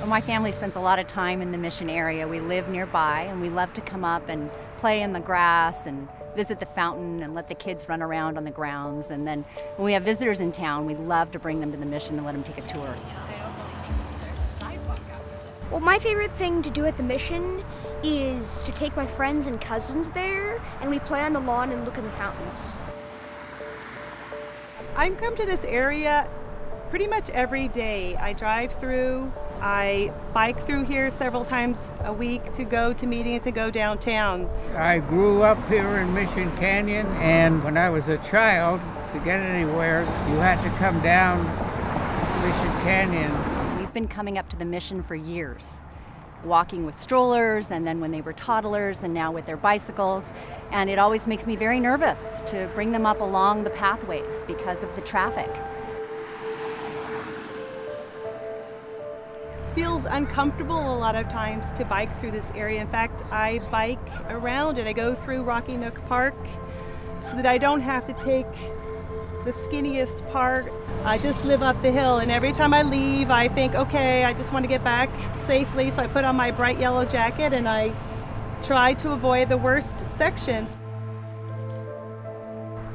Well, my family spends a lot of time in the Mission area. We live nearby and we love to come up and play in the grass and visit the fountain and let the kids run around on the grounds. And then when we have visitors in town, we love to bring them to the Mission and let them take a tour. Well, my favorite thing to do at the Mission is to take my friends and cousins there, and we play on the lawn and look at the fountains. I come to this area pretty much every day. I drive through, I bike through here several times a week to go to meetings and go downtown. I grew up here in Mission Canyon, and when I was a child, to get anywhere, you had to come down Mission Canyon. We've been coming up to the Mission for years, walking with strollers, and then when they were toddlers, and now with their bicycles. And it always makes me very nervous to bring them up along the pathways because of the traffic. Feels uncomfortable a lot of times to bike through this area. In fact, I bike around and I go through Rocky Nook Park so that I don't have to take the skinniest part. I just live up the hill, and every time I leave, I think, okay, I just want to get back safely, so I put on my bright yellow jacket and I try to avoid the worst sections.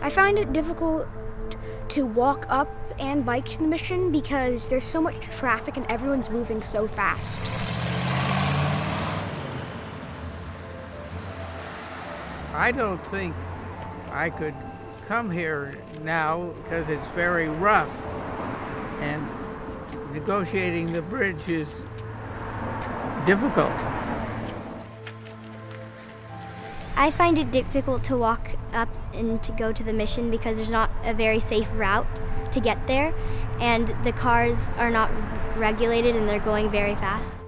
I find it difficult to walk up and bike to the Mission because there's so much traffic and everyone's moving so fast. I don't think I could come here now because it's very rough, and negotiating the bridge is difficult. I find it difficult to walk up and to go to the Mission because there's not a very safe route to get there, and the cars are not regulated and they're going very fast.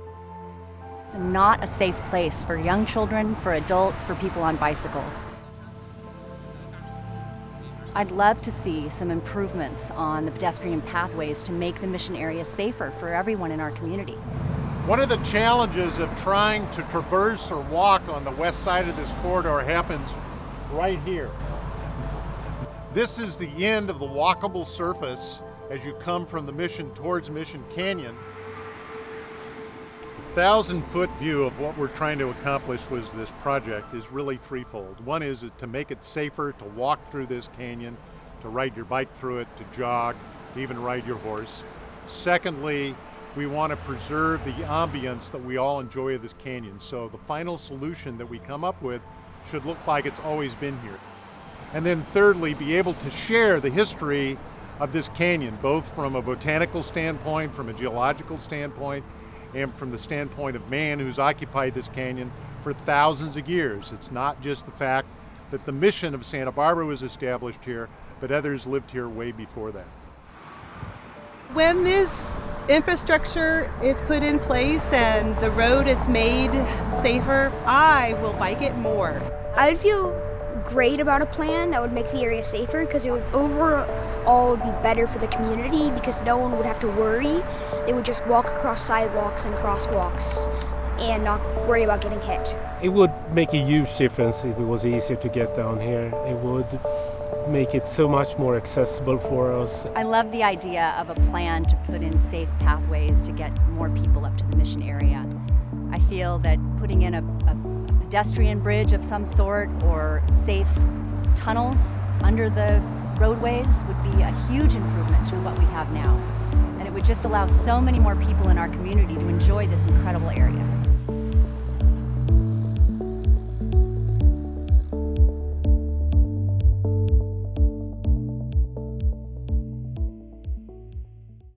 It's not a safe place for young children, for adults, for people on bicycles. I'd love to see some improvements on the pedestrian pathways to make the Mission area safer for everyone in our community. One of the challenges of trying to traverse or walk on the west side of this corridor happens right here. This is the end of the walkable surface as you come from the Mission towards Mission Canyon. The 1,000-foot view of what we're trying to accomplish with this project is really threefold. One is to make it safer to walk through this canyon, to ride your bike through it, to jog, to even ride your horse. Secondly, we want to preserve the ambience that we all enjoy of this canyon. So the final solution that we come up with should look like it's always been here. And then thirdly, be able to share the history of this canyon, both from a botanical standpoint, from a geological standpoint, and from the standpoint of man who's occupied this canyon for thousands of years. It's not just the fact that the Mission of Santa Barbara was established here, but others lived here way before that. When this infrastructure is put in place and the road is made safer, I will bike it more. I would feel great about a plan that would make the area safer because it would overall be better for the community because no one would have to worry. They would just walk across sidewalks and crosswalks and not worry about getting hit. It would make a huge difference if it was easier to get down here. It would make it so much more accessible for us. I love the idea of a plan to put in safe pathways to get more people up to the Mission area. I feel that putting in a pedestrian bridge of some sort or safe tunnels under the roadways would be a huge improvement to what we have now. And it would just allow so many more people in our community to enjoy this incredible area.